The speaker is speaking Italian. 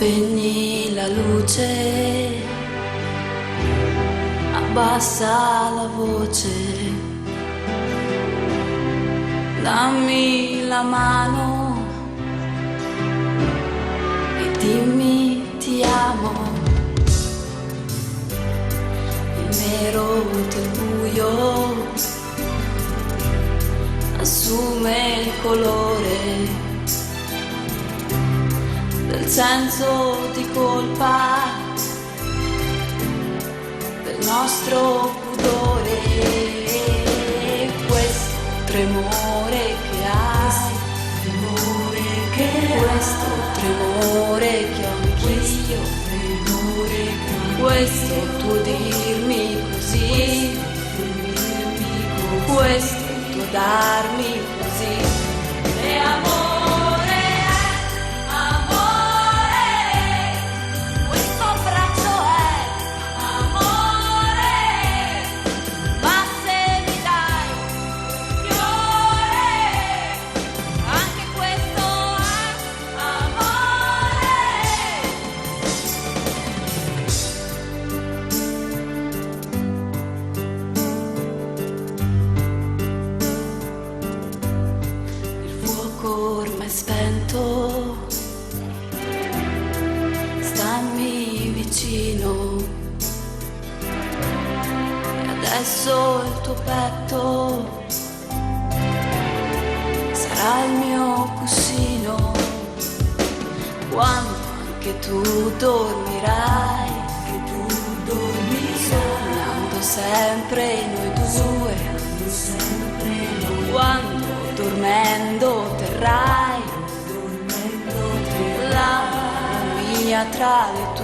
Spegni la luce, abbassa la voce, dammi la mano e dimmi ti amo. Il nero del buio assume il colore del senso di colpa, del nostro pudore. Questo tremore che hai, questo tremore che ho anch'io, questo tuo dirmi così, questo tuo darmi così. E amore. Ormai spento, stammi vicino e adesso il tuo petto sarà il mio cuscino quando anche tu dormirai, sognando sempre noi due, quando dormendo terrai la mia tra le tue.